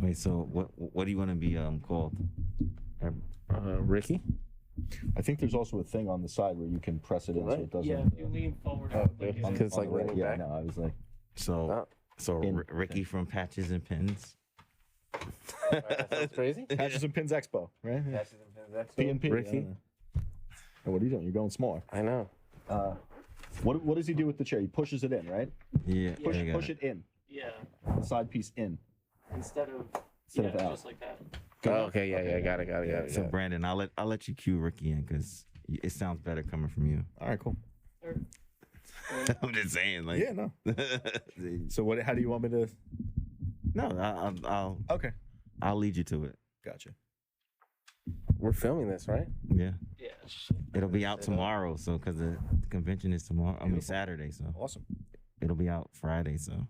Wait, so what do you want to be called? Ricky? I think there's also a thing on the side where you can press it in so it doesn't. Yeah, if you lean forward. Because like leaning yeah, back. no, I was like, So Ricky from Patches and Pins. That's crazy. Patches and Pins Expo, right? Yeah. Patches and Pins Expo. P&P. Ricky. Oh, what are you doing? You're going smaller. I know. What does he do with the chair? He pushes it in, right? Yeah. Push it in. Yeah, The side piece in. instead of out. just like that. Oh, okay, yeah, got it. So Brandon, I'll let you cue Ricky in because it sounds better coming from you. All right, cool. Or, I'm just saying, like. Yeah, no. So what? How do you want me to? No, I'll lead you to it. Gotcha. We're filming this, right? Yeah. yeah. It'll be out tomorrow, so because the convention is tomorrow. I mean Saturday, so Awesome. it'll be out Friday, so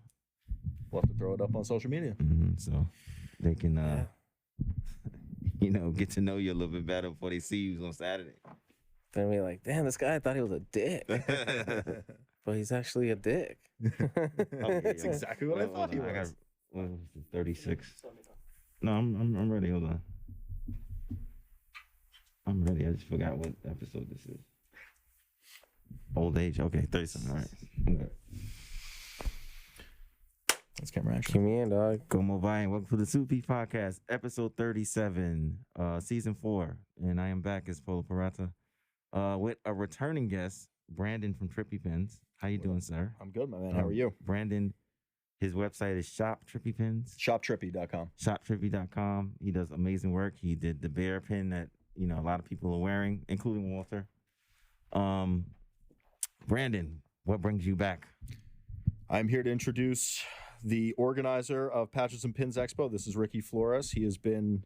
We'll have to throw it up on social media. so they can get to know you a little bit better before they see you on Saturday. Then we're like, damn, this guy, I thought he was a dick. But he's actually a dick. That's exactly what I thought he was. I got 36. No, I'm ready. Hold on. I'm ready. I just forgot what episode this is. Old age. Okay, 37. All right. I'm good. That's camera action. Cue me in, dog. Como vai, and welcome to the TheSuperPpodcast, episode 37, season 4. And I am back as Polo Parata with a returning guest, Brandon from Trippypins. How you doing, sir? I'm good, my man. How are you? Brandon, his website is Shop Trippypins. ShopTrippy.com. ShopTrippy.com. He does amazing work. He did the bear pin that a lot of people are wearing, including Walter. Brandon, what brings you back? I'm here to introduce the organizer of Patches and Pins Expo. This is R.Flores. He has been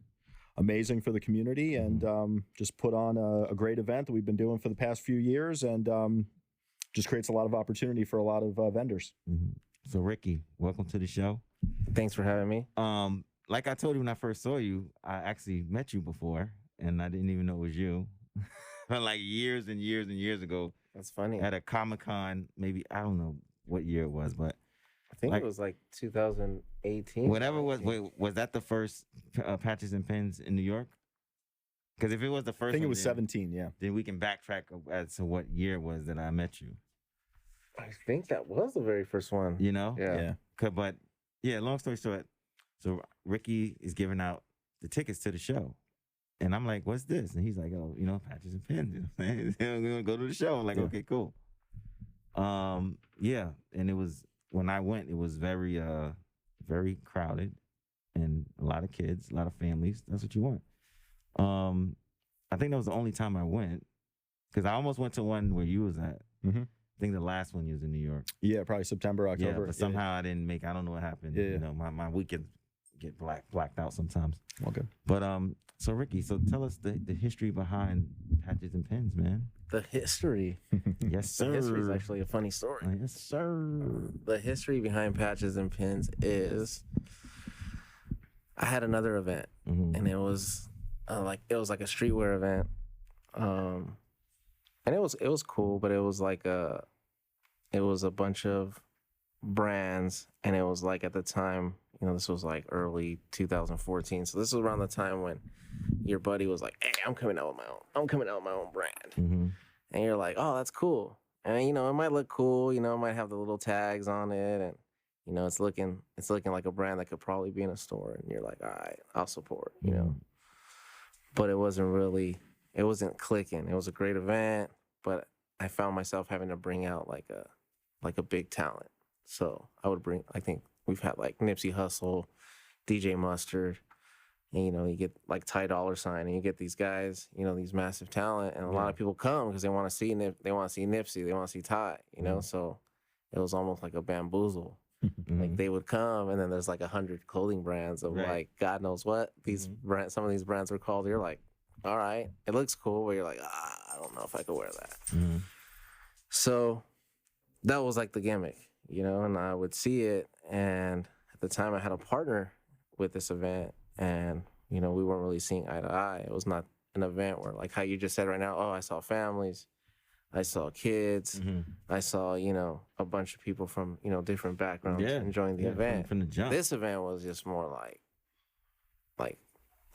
amazing for the community and just put on a great event that we've been doing for the past few years, and just creates a lot of opportunity for a lot of vendors. Mm-hmm. So Ricky, welcome to the show. Thanks for having me. Like I told you when I first saw you, I actually met you before, and I didn't even know it was you. Like years and years and years ago. That's funny. At a Comic-Con, maybe, I don't know what year it was, but I think it was like 2018. whatever was. Wait, was that the first Patches and Pins in New York? Because if it was the first, I think one, it was 17. Yeah. Then we can backtrack as to what year it was that I met you. I think that was the very first one. Yeah. But yeah, long story short, so Ricky is giving out the tickets to the show. And I'm like, what's this? And he's like, oh, Patches and Pins. We're going to go to the show. I'm like, okay, cool. Yeah. And it was, when I went, it was very, very crowded and a lot of kids, a lot of families. That's what you want. I think that was the only time I went because I almost went to one where you was at. Mm-hmm. I think the last one you was in New York. Yeah, probably September, October. Yeah, but somehow I didn't make. I don't know what happened. Yeah. My weekends get blacked out sometimes. Okay. But so Ricky, tell us the history behind Patches and Pins, man. The history. Yes, sir. The history is actually a funny story. Yes, sir. The history behind Patches and Pins is I had another event, and it was like a streetwear event, and it was cool, but it was like it was a bunch of brands, and it was like at the time, this was like early 2014, so this was around the time when your buddy was like, "Hey, I'm coming out with my own brand," and you're like, "Oh, that's cool," and it might look cool, it might have the little tags on it, and it's looking like a brand that could probably be in a store, and you're like, all right, I'll support, But it wasn't clicking. It was a great event, but I found myself having to bring out like a big talent. So I would I think we've had like Nipsey Hussle, DJ Mustard, and you get like Ty Dolla $ign, and you get these guys, these massive talent, and a lot of people come because they want to see Nipsey, they want to see Ty, So it was almost like a bamboozle. Like they would come, and then there's like 100 clothing brands of like God knows what these brands. Some of these brands are called. You're like, all right, it looks cool, but you're like, I don't know if I could wear that. So that was like the gimmick, and I would see it. And at the time I had a partner with this event, and, we weren't really seeing eye to eye. It was not an event where, like how you just said right now, oh, I saw families, I saw kids, I saw, a bunch of people from, different backgrounds enjoying the event. From the jump. This event was just more like like,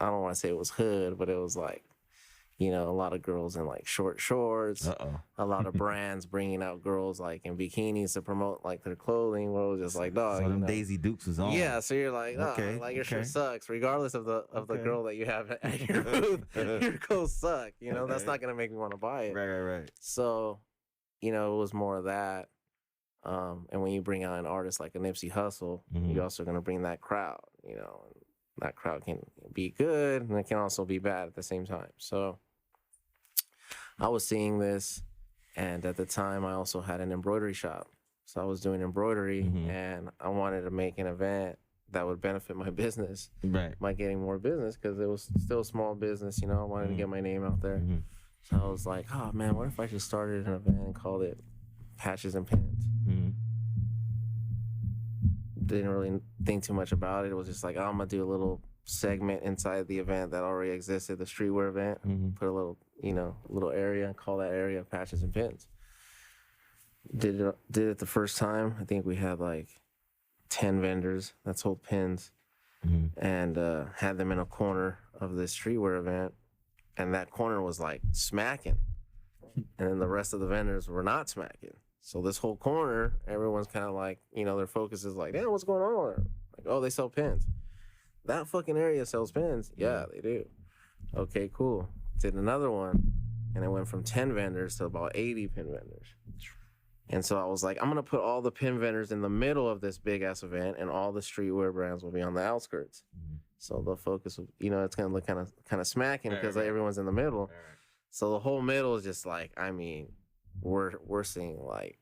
I don't want to say it was hood, but it was like, you know, a lot of girls in like short shorts, a lot of brands bringing out girls like in bikinis to promote like their clothing. Where it was just like, dog, So you them know. Daisy Dukes was on. Yeah, so you're like, oh, Okay, like your okay. shit sucks, regardless of the Okay. girl that you have at your booth. Your clothes suck. You know, that's Okay. not gonna make me want to buy it. Right. So, you know, it was more of that. And when you bring out an artist like a Nipsey Hussle, Mhm. you're also gonna bring that crowd. You know, and that crowd can be good and it can also be bad at the same time. So, I was seeing this, and at the time, I also had an embroidery shop. So I was doing embroidery, Mhm. and I wanted to make an event that would benefit my business Right. by getting more business because it was still a small business. You know, I wanted to get my name out there. Mhm. So I was like, oh man, what if I just started an event and called it Patches and Pins? Mhm. Didn't really think too much about it. It was just like, oh, I'm gonna do a little segment inside the event that already existed, the streetwear event. Mhm. Put a little, you know, little area and call that area Patches and Pins. Did it the first time. I think we had like 10 vendors that sold pins, Mhm. and had them in a corner of this streetwear event, and that corner was like smacking, and then the rest of the vendors were not smacking. So this whole corner, everyone's kind of like, you know, their focus is like, damn, what's going on there? Like, oh, they sell pins. That fucking area sells pins. Yeah, they do. Okay, cool. Did another one, and it went from 10 vendors to about 80 pin vendors. And so I was like, I'm gonna put all the pin vendors in the middle of this big ass event, and all the streetwear brands will be on the outskirts. Mhm. So the focus, you know, it's gonna look kind of smacking because Right. everyone's in the middle. Right. So the whole middle is just like, I mean, we're seeing like,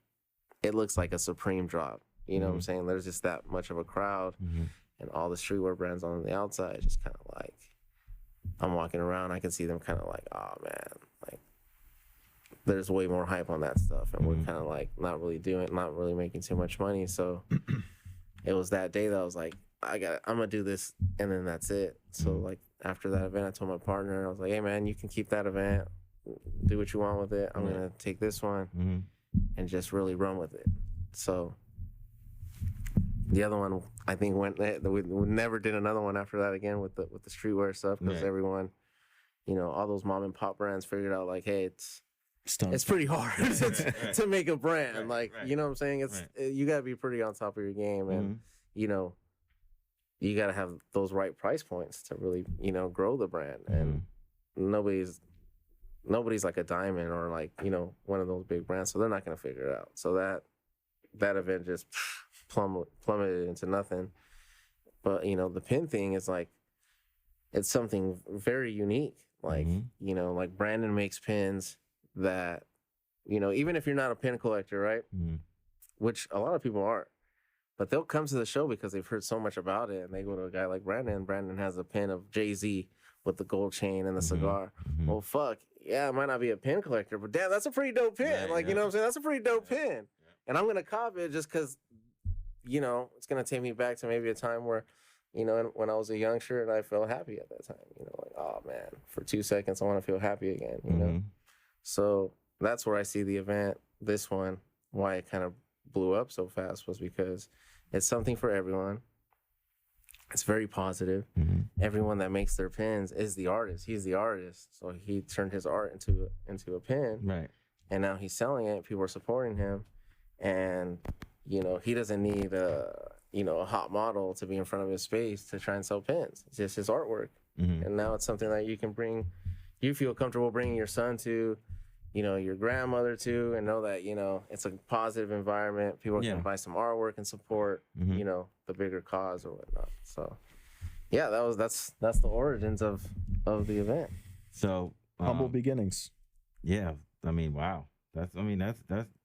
it looks like a Supreme drop. You know what I'm saying? There's just that much of a crowd, Mhm. and all the streetwear brands on the outside, just kind of like, I'm walking around, I can see them kind of like, oh man, like there's way more hype on that stuff, and we're kind of like not really making too much money. So it was that day that I was like, I'm gonna do this, and then that's it. So like after that event, I told my partner, I was like, hey man, you can keep that event, do what you want with it. I'm gonna take this one Mhm. and just really run with it. So the other one, I think, we never did another one after that again with the streetwear stuff, because Right. everyone, you know, all those mom and pop brands figured out like, hey, it's Stunts. pretty hard to make a brand. Right, Like, right. you know what I'm saying? You gotta be pretty on top of your game, and you know, you gotta have those right price points to really, you know, grow the brand. And nobody's like a diamond or like, you know, one of those big brands, so they're not gonna figure it out. So that event just plummeted into nothing. But you know, the pin thing is like, it's something very unique. Like, you know, like Brandon makes pins that, you know, even if you're not a pin collector, right? Which a lot of people aren't, but they'll come to the show because they've heard so much about it, and they go to a guy like Brandon, and Brandon has a pin of Jay-Z with the gold chain and the cigar. Well, fuck, yeah, I might not be a pin collector, but damn, that's a pretty dope pin. Right, like, you know what I'm saying? That's a pretty dope pin. And I'm gonna cop it just because, you know, it's gonna take me back to maybe a time where, you know, when I was a youngster and I felt happy at that time. You know, like, oh man, for 2 seconds I want to feel happy again. You know, so that's where I see the event. This one, why it kind of blew up so fast was because it's something for everyone. It's very positive. Everyone that makes their pins is the artist. He's the artist, so he turned his art into a pin. Right. And now he's selling it. People are supporting him, and you know, he doesn't need a hot model to be in front of his space to try and sell pins. It's just his artwork. And now it's something that you can bring. You feel comfortable bringing your son to, you know, your grandmother to, and know that, you know, it's a positive environment. People can buy some artwork and support, you know, the bigger cause or whatnot. So, yeah, that's the origins of the event. So Humble beginnings. Yeah, I mean, wow. That's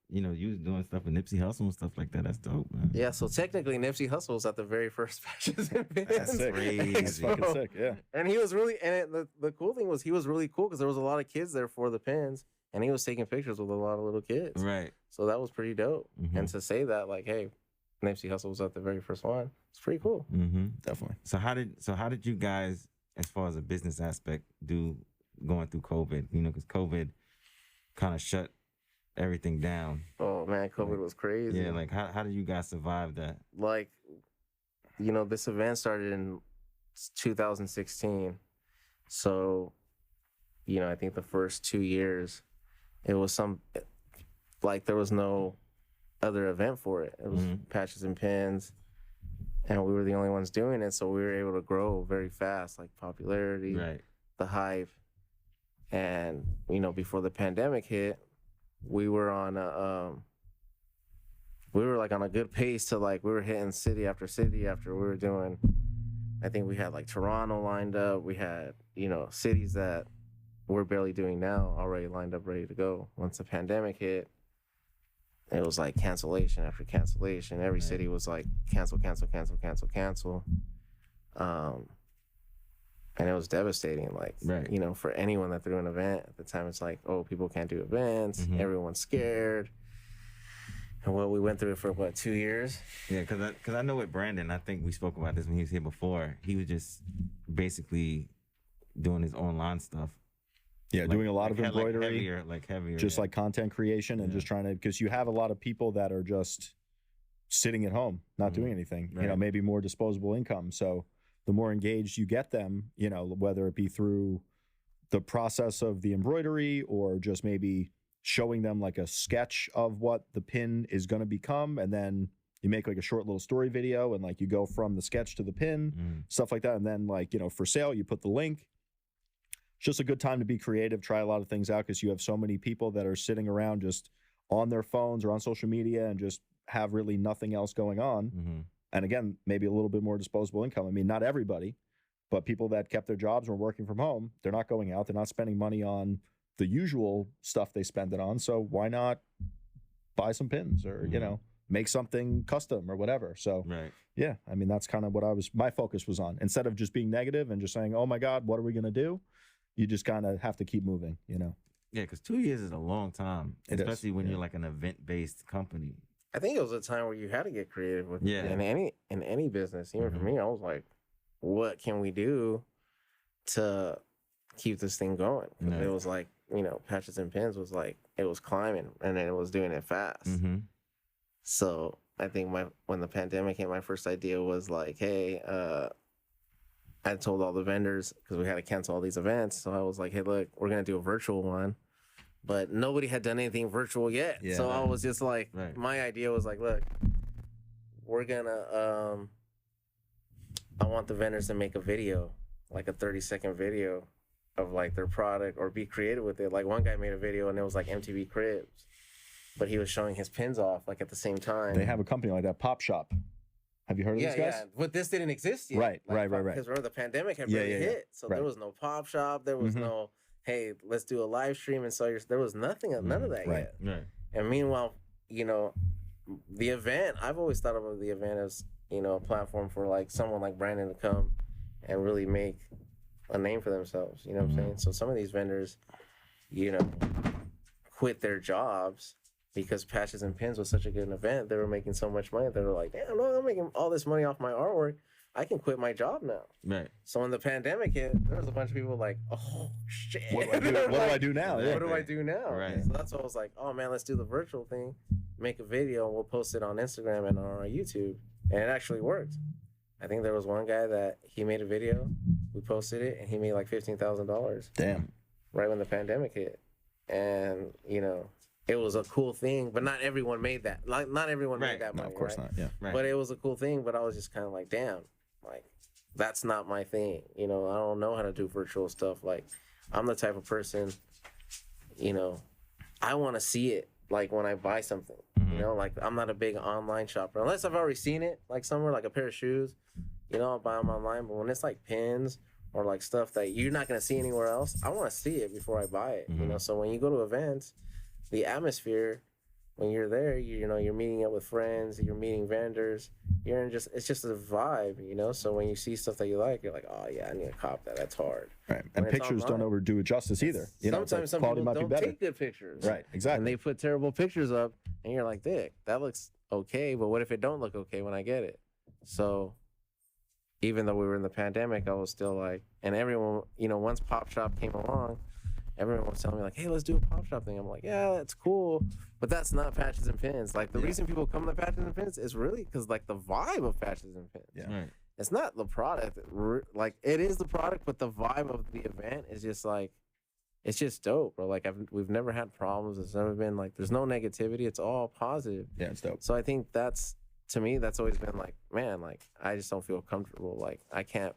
you know, you was doing stuff with Nipsey Hussle and stuff like that. That's dope, man. Yeah, so technically Nipsey Hussle was at the very first Patches and Pins. That's sick. Crazy. That's fucking sick. Yeah. And he was really, the cool thing was he was really cool because there was a lot of kids there for the pins, and he was taking pictures with a lot of little kids. Right. So that was pretty dope. And to say that, like, hey, Nipsey Hussle was at the very first one, it's pretty cool. Definitely. So how did you guys, as far as a business aspect, do going through COVID? You know, because COVID kind of shut everything down. Oh man, COVID was crazy. Yeah, like how did you guys survive that? Like, you know, this event started in 2016. So, I think the first 2 years, it was there was no other event for it. It was Patches and Pins, and we were the only ones doing it. So we were able to grow very fast, like popularity, the hype. And, before the pandemic hit, we were on on a good pace to we were hitting city after city after we were doing, I think we had like Toronto lined up. We had, cities that we're barely doing now already lined up, ready to go. Once the pandemic hit, it was like cancellation after cancellation. Every city was like cancel. And it was devastating, for anyone that threw an event. At the time, it's like, oh, people can't do events. Everyone's scared. And we went through it for, 2 years? Yeah, because I know with Brandon, I think we spoke about this when he was here before. He was just basically doing his online stuff. Yeah, doing a lot of embroidery. Heavier. Just like content creation and just trying to, because you have a lot of people that are just sitting at home, not doing anything, maybe more disposable income. So the more engaged you get them, whether it be through the process of the embroidery or just maybe showing them like a sketch of what the pin is going to become. And then you make like a short little story video and you go from the sketch to the pin, stuff like that. And then for sale, you put the link. It's just a good time to be creative, try a lot of things out because you have so many people that are sitting around just on their phones or on social media and just have really nothing else going on. And again, maybe a little bit more disposable income. I mean, not everybody, but people that kept their jobs and were working from home, they're not going out. They're not spending money on the usual stuff they spend it on. So why not buy some pins or, make something custom or whatever. So yeah, I mean, that's kind of what my focus was on. Instead of just being negative and just saying, oh my God, what are we going to do? You just kind of have to keep moving, Yeah, because 2 years is a long time, especially when you're like an event-based company. I think it was a time where you had to get creative with in any business. Even for me, I was like, what can we do to keep this thing going? It was like, Patches and Pins was like, it was climbing and then it was doing it fast. So I think when the pandemic hit, my first idea was like, hey, I told all the vendors because we had to cancel all these events. So I was like, hey, look, we're going to do a virtual one. But nobody had done anything virtual yet. Yeah, so I was just like, my idea was like, look, we're going to, I want the vendors to make a video, like a 30-second video of like their product or be creative with it. Like one guy made a video and it was like MTV Cribs, but he was showing his pins off like at the same time. They have a company like that, Pop Shop. Have you heard of these guys? Yeah, but this didn't exist yet. Right. Because remember the pandemic had barely hit. So there was no Pop Shop. There was no, hey, let's do a live stream and sell there was none of that yet. Right. And meanwhile, the event, I've always thought of the event as, a platform for like someone like Brandon to come and really make a name for themselves. You know what I'm saying? So some of these vendors, quit their jobs because Patches and Pins was such a good event. They were making so much money. They were like, damn, no, I'm making all this money off my artwork. I can quit my job now. Right. So when the pandemic hit, there was a bunch of people like, oh, shit. What do I do now? What do I do now? Right. So that's why I was like, oh, man, let's do the virtual thing. Make a video, and we'll post it on Instagram and on our YouTube. And it actually worked. I think there was one guy that he made a video. We posted it, and he made like $15,000. Damn. Right when the pandemic hit. And, it was a cool thing, but not everyone made that. Like, not everyone made that money. No, of course not. Yeah. Right. But it was a cool thing, but I was just kind of like, damn, like, that's not my thing. I don't know how to do virtual stuff. Like, I'm the type of person, I want to see it, like, when I buy something. Like, I'm not a big online shopper. Unless I've already seen it, like, somewhere, like a pair of shoes, I'll buy them online. But when it's, like, pins or, like, stuff that you're not going to see anywhere else, I want to see it before I buy it, So when you go to events, the atmosphere, when you're there, you're meeting up with friends, you're meeting vendors, it's just a vibe, So when you see stuff that you like, you're like, oh yeah, I need to cop that. That's hard. Right. And pictures don't overdo it justice either. Sometimes some people don't take good pictures. Right. Exactly. And they put terrible pictures up, and you're like, Dick, that looks okay, but what if it don't look okay when I get it? So even though we were in the pandemic, I was still like, and everyone, once Pop Shop came along, everyone was telling me like, hey, let's do a Pop Shop thing. I'm like, yeah, that's cool, but that's not Patches and Pins. Like the reason people come to Patches and Pins is really because like the vibe of Patches and Pins. Yeah. Right. it's not the product. Like it is the product, but the vibe of the event is just like, it's just dope, bro. Like we've never had problems. It's never been like, there's no negativity. It's all positive. Yeah, it's dope. So I think to me, that's always been like, man, like I just don't feel comfortable. Like I can't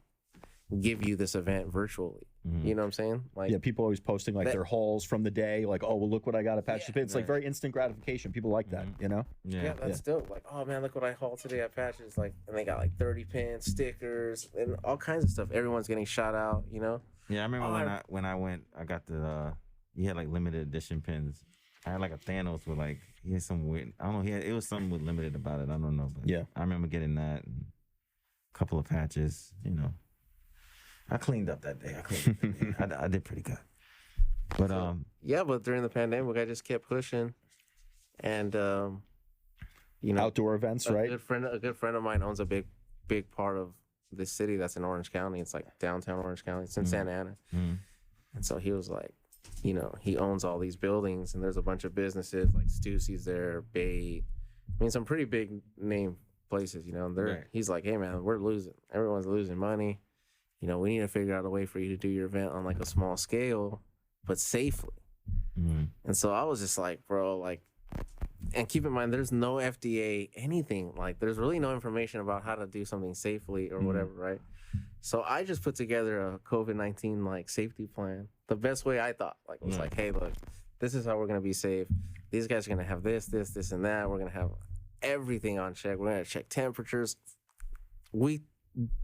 give you this event virtually. You know what I'm saying? Like, yeah, people always posting like their hauls from the day, like, oh, well, look what I got at Patches. It's like very instant gratification. People like that, you know? yeah, that's dope. Like, oh man, look what I hauled today at Patches. Like, and they got like 30 pins, stickers, and all kinds of stuff. Everyone's getting shot out, you know? Yeah, I remember when I went, I got the you had like limited edition pins. I had like a Thanos with like he had some weird. I don't know. It was something with limited about it. I don't know, but yeah, I remember getting that. And a couple of patches, you know. I cleaned up that day. I did pretty good. But yeah, but during the pandemic, I just kept pushing, and you know, outdoor events, right? A good friend of mine owns a big part of this city that's in Orange County. It's like downtown Orange County. It's in Santa Ana, and so he was like, you know, he owns all these buildings, and there's a bunch of businesses like Stussy's there, Bait. I mean, some pretty big name places, you know. And he's like, hey man, we're losing. Everyone's losing money. You know, we need to figure out a way for you to do your event on like a small scale, but safely. And so I was just like, bro, like, and keep in mind, there's no FDA anything. Like, there's really no information about how to do something safely or whatever, right? So I just put together a COVID-19 like safety plan. The best way I thought, like, was like, hey, look, this is how we're gonna be safe. These guys are gonna have this, and that. We're gonna have everything on check. We're gonna check temperatures. We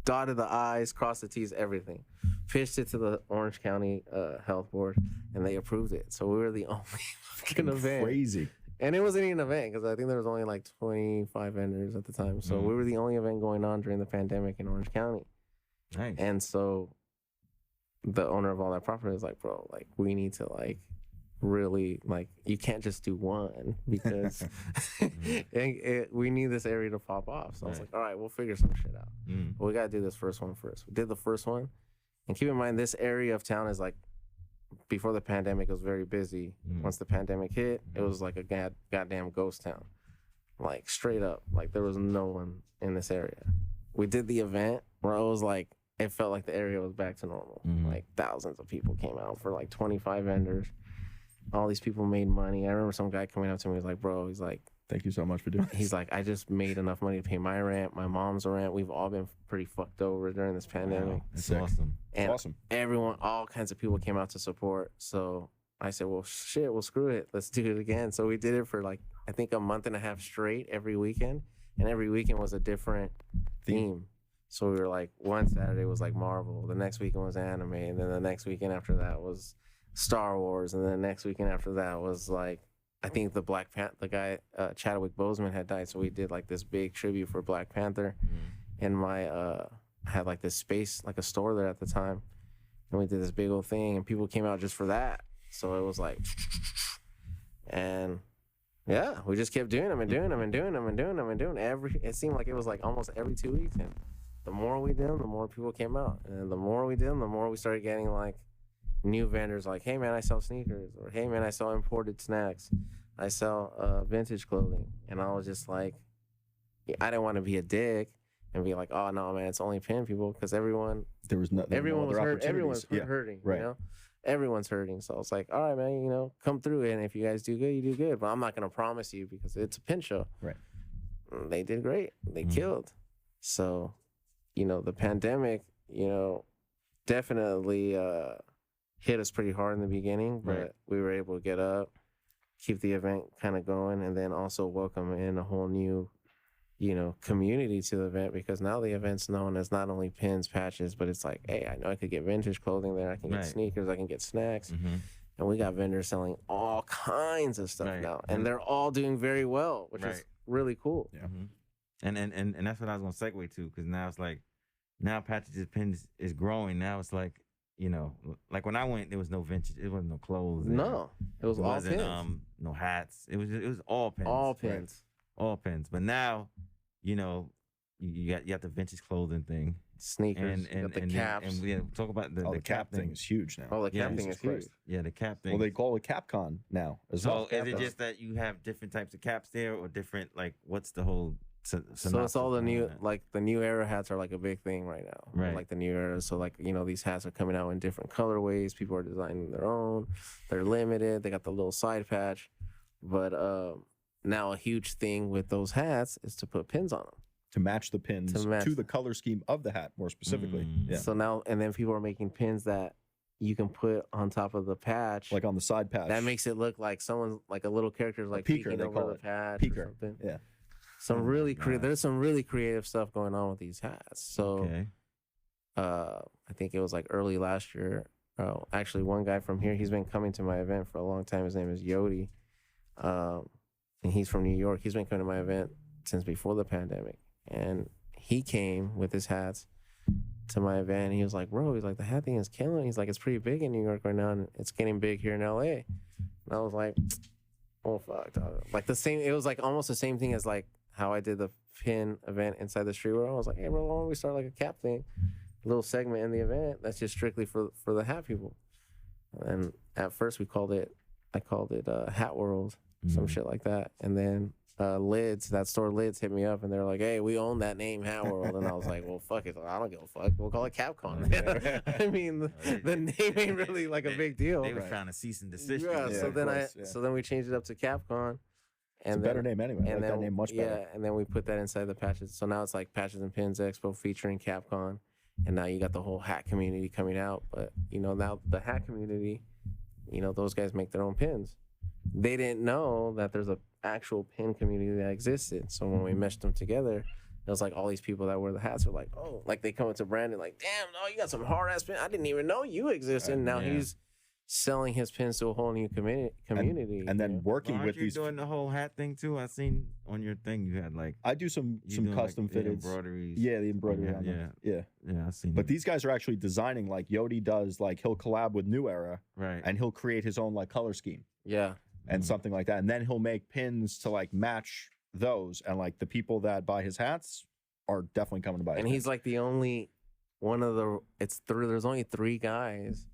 dotted the I's, crossed the T's, everything. Pitched it to the Orange County Health Board, and they approved it. So we were the only fucking event. Crazy. And it wasn't even an event because I think there was only like 25 vendors at the time. So we were the only event going on during the pandemic in Orange County. Nice. And so the owner of all that property was like, bro, like we need to like really like you can't just do one because we need this area to pop off. So I was like, all right, we'll figure some shit out. But we got to do this first one first. We did the first one. And keep in mind, this area of town is like, before the pandemic, it was very busy. Once the pandemic hit, it was like a goddamn ghost town. Like straight up, like there was no one in this area. We did the event where it was like, it felt like the area was back to normal. Like thousands of people came out for like 25 vendors. All these people made money. I remember some guy coming up to me, he was like, bro, he's like, thank you so much for doing this. He's like, I just made enough money to pay my rent, my mom's rent. We've all been pretty fucked over during this pandemic. That's awesome. And awesome. Everyone, all kinds of people came out to support. So I said, well, shit, well, screw it. Let's do it again. So we did it for like, I think a month and a half straight every weekend. And every weekend was a different theme. So we were like, one Saturday was like Marvel. The next weekend was anime. And then the next weekend after that was Star Wars. And then the next weekend after that was like, I think the Black Panther, the guy, Chadwick Boseman had died. So we did like this big tribute for Black Panther. And I had like this space, like a store there at the time. And we did this big old thing and people came out just for that. So it was like, and yeah, we just kept doing them and doing them and doing them and doing them and doing it seemed like it was like almost every 2 weeks. And the more we did them, the more people came out. And the more we did them, the more we started getting like new vendors like, hey man, I sell sneakers, or hey man, I sell imported snacks. I sell vintage clothing. And I was just like, I didn't want to be a dick and be like, oh no man, it's only pin people, because everyone was hurting, right. You know? Everyone's hurting. So I was like, all right man, you know, come through, and if you guys do good, you do good. But I'm not gonna promise you because it's a pin show. Right. They did great. They killed. So, you know, the pandemic, you know, definitely hit us pretty hard in the beginning, but we were able to get up, keep the event kind of going, and then also welcome in a whole new, you know, community to the event, because now the event's known as not only pins, patches, but it's like, hey, I know I could get vintage clothing there. I can get sneakers. I can get snacks. And we got vendors selling all kinds of stuff now, and they're all doing very well, which is really cool. Yeah. And that's what I was gonna segue to, because now it's like, now patches and pins is growing. Now it's like, you know, like when I went, there was no vintage. It wasn't no clothes. No, it was all pins. No hats. It was all pins. All pins. Right? All pins. But now, you know, you got the vintage clothing thing, sneakers, and the caps. And we talk about the cap thing is huge now. Oh, the cap thing is huge. Yeah, the cap thing. Well, they call it CapCon now as well. So is it just that you have different types of caps there, or different, like, what's the whole So not it's all the new, that. like the new era hats are like a big thing right now. Right. Like the new era. So like, these hats are coming out in different colorways. People are designing their own. They're limited. They got the little side patch. But now a huge thing with those hats is to put pins on them. To match the pins to the color scheme of the hat, more specifically. Yeah. So now, and then people are making pins that you can put on top of the patch. Like on the side patch. That makes it look like someone's, like a little character's like peeker, peeking they over call the it. patch Peeker. or something. Yeah. There's some really creative stuff going on with these hats. So I think it was like early last year. Actually, one guy from here, he's been coming to my event for a long time. His name is Yodi. And he's from New York. He's been coming to my event since before the pandemic. And he came with his hats to my event. And he was like, bro, he's like, the hat thing is killing. He's like, it's pretty big in New York right now. And it's getting big here in LA. And I was like, oh, fuck. Dog. Like it was like almost the same thing as like how I did the pin event inside the streetwear. I was like, hey, bro, why don't we start like a cap thing? A little segment in the event that's just strictly for the hat people. And at first I called it Hat World, some shit like that. And then that store Lids hit me up and they're like, hey, we own that name, Hat World. And I was like, well, fuck it. I don't give a fuck. We'll call it Capcom. I mean, the name ain't really like a big deal. They were trying to cease and desist. Yeah, so then we changed it up to Capcom. It's a better name anyway. I like that name much better. Yeah, and then we put that inside the patches. So now it's like Patches and Pins Expo featuring Capcom. And now you got the whole hat community coming out. But, now the hat community, those guys make their own pins. They didn't know that there's an actual pin community that existed. So when we meshed them together, it was like all these people that wear the hats are like, oh, like they come up to Brandon like, damn, no, you got some hard ass pin. I didn't even know you existed. And now he's selling his pins to a whole new community. And then working with these. Doing the whole hat thing too. I seen on your thing you had like. I do some custom fitted embroideries. Yeah, the embroidery. Yeah. I seen. But these guys are actually designing like Yodi does. Like he'll collab with New Era, right? And he'll create his own like color scheme. Yeah. And something like that, and then he'll make pins to like match those. And like the people that buy his hats are definitely coming to buy. And he's like the only one of the. There's only 3 guys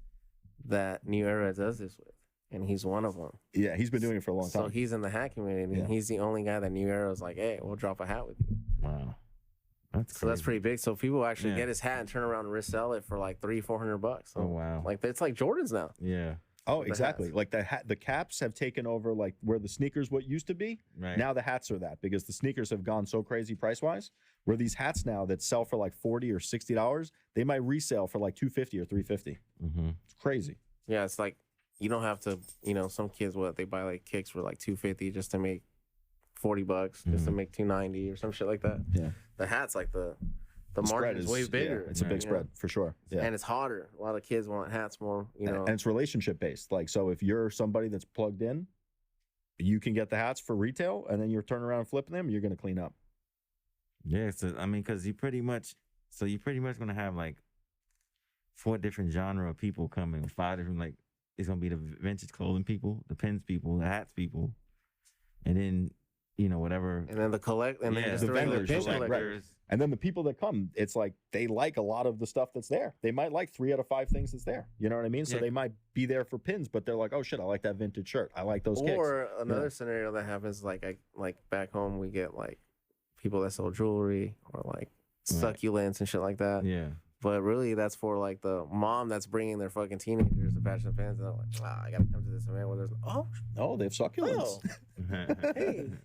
that New Era does this with, and he's one of them. Yeah, he's been doing it for a long time. So he's in the hat community, and he's the only guy that New Era is like, hey, we'll drop a hat with you. Wow. That's pretty big. So people actually get his hat and turn around and resell it for like $300-$400. So, oh wow. Like it's like Jordans now. Yeah. Oh, exactly. Like the caps have taken over like where the sneakers what used to be. Right. Now the hats are that because the sneakers have gone so crazy price wise. Where these hats now that sell for like $40 or $60, they might resell for like $250 or $350. It's crazy. Yeah, it's like you don't have to. Some kids they buy like kicks for like $250 just to make $40, just to make $290 or some shit like that. Yeah. The hat's like the margin is way bigger. It's a big spread for sure. Yeah. And it's hotter. A lot of kids want hats more, And it's relationship based. Like, so if you're somebody that's plugged in, you can get the hats for retail and then you're turning around and flipping them, you're going to clean up. Yeah. So, I mean, because you're pretty much going to have like 4 different genre of people coming, 5 different, like, it's going to be the vintage clothing people, the pins people, the hats people, and then, whatever. And then the vendors, pin collectors. And then the people that come, it's like they like a lot of the stuff that's there. They might like 3 out of 5 things that's there. You know what I mean? So they might be there for pins, but they're like, oh shit, I like that vintage shirt. I like those kicks. Or another scenario that happens, like back home, we get like people that sell jewelry or like succulents and shit like that. Yeah. But really, that's for like the mom that's bringing their fucking teenagers to Patches and Pins, and they're like, I gotta come to this event where there's they have succulents.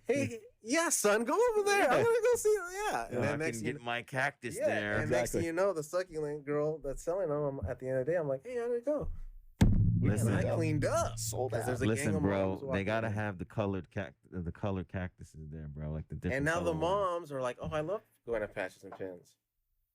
hey, yeah, son, go over there. I'm gonna go see it. Yeah, and then next get my cactus yeah, there. And next thing you know, the succulent girl that's selling them, at the end of the day, I'm like, hey, how did it go? Listen, I cleaned up. Sold out. Listen, bro, they gotta have the colored cactuses there, bro. Like the different. And now the color moms are like, I love going to Patches and Pins.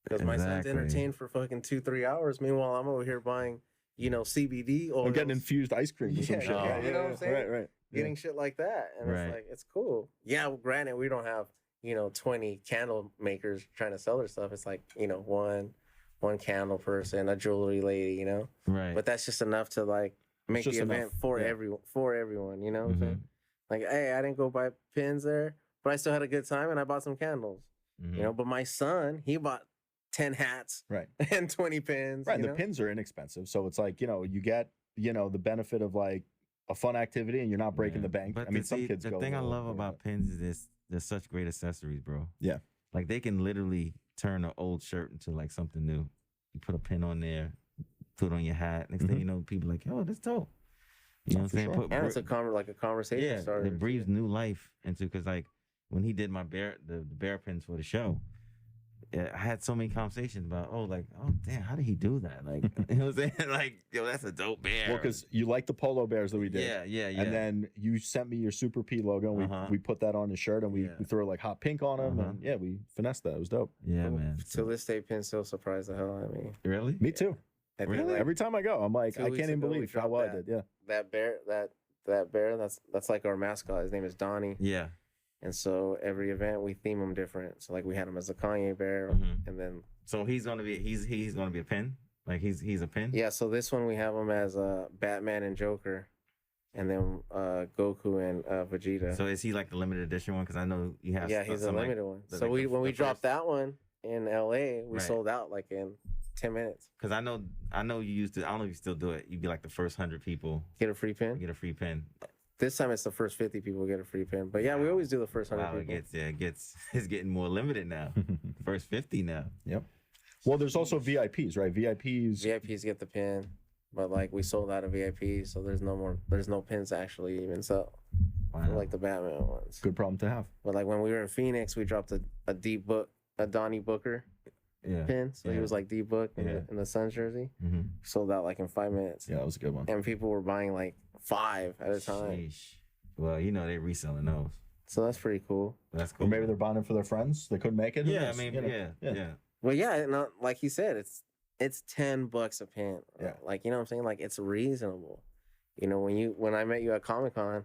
Because my son's entertained for fucking 2-3 hours. Meanwhile, I'm over here buying, CBD oils. I'm getting infused ice cream or some shit. You know what I'm saying? Right. Getting shit like that. And it's like, it's cool. Yeah, granted, we don't have, 20 candle makers trying to sell their stuff. It's like, one candle person, a jewelry lady, Right. But that's just enough to like make the event for everyone, you know what I'm saying? Like, hey, I didn't go buy pins there, but I still had a good time and I bought some candles. But my son, he bought 10 hats and 20 pins. Right. And the pins are inexpensive. So it's like, you get, the benefit of like a fun activity and you're not breaking the bank. But I mean, some kids the go. thing I love about pins is they're such great accessories, bro. Yeah. Like they can literally turn an old shirt into like something new. You put a pin on there, put it on your hat. Next thing you know, people like, oh, that's dope. You know what I'm saying? sure. And it's a conversation starter. It breathes new life into, because like when he did my the bear pins for the show, I had so many conversations about, oh damn, how did he do that? Like, you know what I'm saying? Like, yo, that's a dope bear. Well, because you like the polo bears that we did. Yeah. And then you sent me your Super P logo, and we put that on his shirt, and we threw like hot pink on him, and we finessed that. It was dope. Yeah, man. To this day, Pin still surprised the hell out of me. Really? Me too. I think, Really? like, Every time I go, I'm like, 2 I weeks can't even ago, we believe how dropped well I that. did. Yeah. that bear, that's like our mascot. His name is Donnie. Yeah. And so every event we theme him different. So like we had him as a Kanye bear, and then So he's gonna be a pin. Like he's a pin. yeah. So this one we have him as Batman and Joker, and then Goku and Vegeta. So is he like the limited edition one? Because I know you have. Yeah, he's a some, like, limited one. the- So like when we the dropped first- that one in LA, we Right. sold out like in 10 minutes. Because I know you used to. I don't know if you still do it. You'd be like the first 100 people Get a free pin. get a free pin. This time it's the first 50 people get a free pin. But yeah, we always do the first 100 Wow, people. it's getting more limited now. First 50 now. Yep. Well, there's also VIPs, right? VIPs. VIPs get the pin, but like we sold out of VIPs, so there's no pins to actually even sell. Wow. For, like the Batman ones. Good problem to have. But like when we were in Phoenix, we dropped a Donnie Booker Yeah. pin. So he was like D Book Yeah. in the Suns jersey. Mm-hmm. Sold out like in 5 minutes. Yeah, that was a good one. And people were buying like 5 at a time. Sheesh. Well, you know they're reselling those. So that's pretty cool. That's Or cool. maybe they're buying it for their friends. They couldn't make it. Who Yeah, I knows? mean, You know? yeah. Well, yeah, not like he said, it's $10 a pin. Yeah. Like, you know what I'm saying? Like it's reasonable. You know, when I met you at Comic-Con,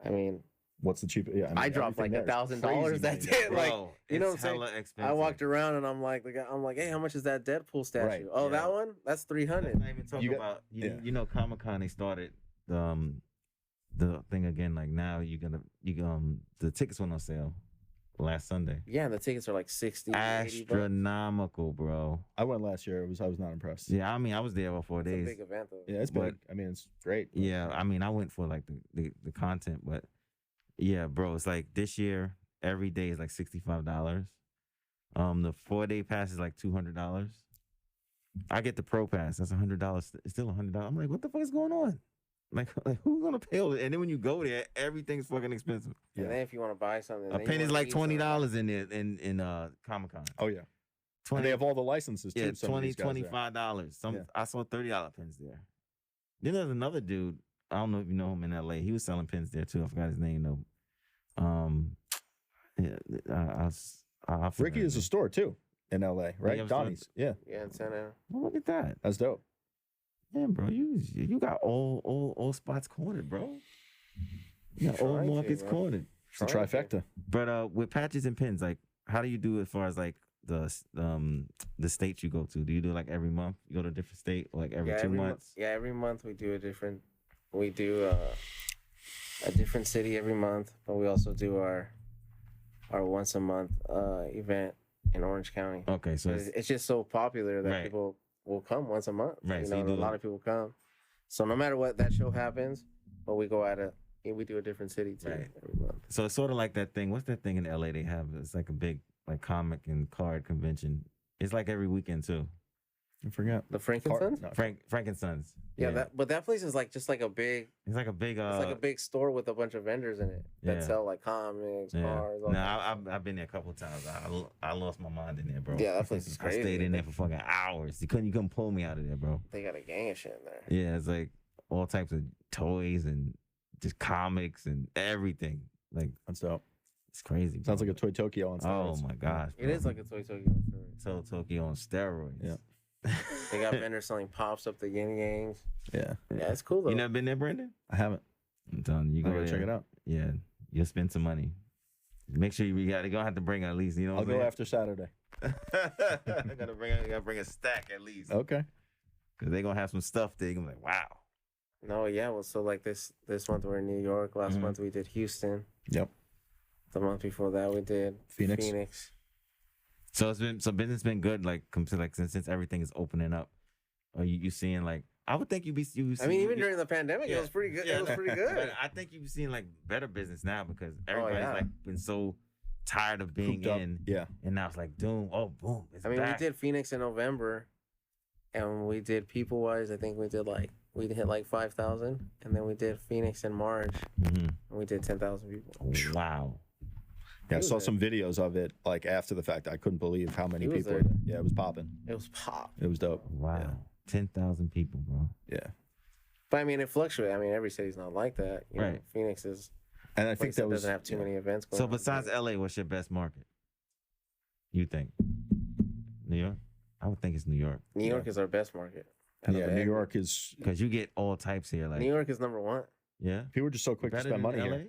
I mean, What's the cheapest? Yeah, I dropped like everything there is $1,000 that crazy, day. man. Like, Bro, you know it's what I'm saying? hella expensive. I walked around and I'm like, hey, how much is that Deadpool statue? Right. Oh, Yeah. that one? That's Let's $300. not even talk You got- about yeah. you know Comic-Con. They started the thing again. Like now the tickets went on sale last Sunday. Yeah, the tickets are like 60, 80 bucks. Astronomical, bro. I went last year. I was not impressed. Yeah, I mean I was there for 4 It's a days. big event though. Yeah, it's But- big. I mean, it's great. Yeah, I mean, I went for like the content, but yeah, bro, it's like this year every day is like $65. The 4-day pass is like $200. I get the pro pass. That's $100. It's still $100. I'm like, what the fuck is going on? Like who's gonna pay all this? And then when you go there, everything's fucking expensive. And then if you want to buy something, A then pen you is wanna like eat something. $20 in there in Comic-Con. Oh yeah. 20, And they have all the licenses too. yeah, some of $20, these guys there. $25. Yeah. I saw $30 pins there. Then there's another dude. I don't know if you know him in LA. He was selling pins there too. I forgot his name though. Yeah, I forgot Ricky his is a name. store too in LA, you right? have a store? Donnie's. Yeah, Yeah, in Santa. Well, look at that. that's dope. Yeah, bro, you got all spots cornered, bro. You got all Trying to, markets bro. cornered. It's the Trying to. trifecta. But with patches and pins, like, how do you do as far as like the states you go to? Do you do like every month? You go to a different state, or like every 2 months? Every month we do a different city every month, but we also do our once a month event in Orange County. Okay, so It's just so popular that Right. people will come once a month. Right, You so know, you and a do lot it. of people come. So no matter what that show happens, but we go we do a different city too Right. every month. So it's sort of like that thing. What's that thing in LA they have? It's like a big like comic and card convention. It's like every weekend too. I forget. The Frankenstein? No, Frankenstein's. Yeah, but that place is like just like a big it's like a big it's like a big store with a bunch of vendors in it that yeah. sell like comics, yeah. cars. all No, that. I've been there a couple of times. I lost my mind in there, bro. Yeah, that place is I crazy. stayed in there for fucking hours. You couldn't pull me out of there, bro. They got a gang of shit in there. Yeah, it's like all types of toys and just comics and everything. Like that's dope. it's crazy. Sounds bro. like a Toy Tokyo on Oh steroids. my gosh. It bro. is like a Toy Tokyo story. So Tokyo on steroids. Yeah. They got vendors selling pops up the yin yangs. Yeah, Yeah, it's cool though. You never been there, Brandon? I haven't. I'm telling you, you I'm go gonna there. check it out. Yeah, you'll spend some money. Make sure you're gonna have to bring at least. You know, I'll what go I'm after Saturday. saying? I gotta bring a stack at least. Okay. Cause they're gonna have some stuff there. You're gonna be like, wow. No, yeah. Well, so like this month we're in New York. Last Mhm. month we did Houston. Yep. The month before that we did Phoenix. So business been good. Like since everything is opening up. Are you seeing like? I would think I mean, even during the pandemic, Yeah. it was pretty good. Yeah. It was pretty good. But I think you've seen like better business now because everybody's yeah. like been so tired of being Cooped up. in. Yeah. And now it's like, doom, oh, boom, it's I mean, back. we did Phoenix in November, and we did people wise. I think we hit like 5,000, and then we did Phoenix in March, Mhm. and we did 10,000 people. Wow. Yeah, I He was saw there. some videos of it like after the fact. I couldn't believe how many He was people there. were there. Yeah, it was popping. It was pop. It was dope. Wow. Yeah. 10,000 people, bro. Yeah. But I mean, it fluctuates. I mean, every city's not like that. You know, Right. Phoenix is And I a think place that was doesn't have too yeah. many events going So on. besides LA, what's your best market? You think? New York? I would think it's New York. New York is our best market. out of Yeah, New every- York is Because you get all types here. Like, New York is number one. yeah. people are just so quick to Better spend than money LA? here.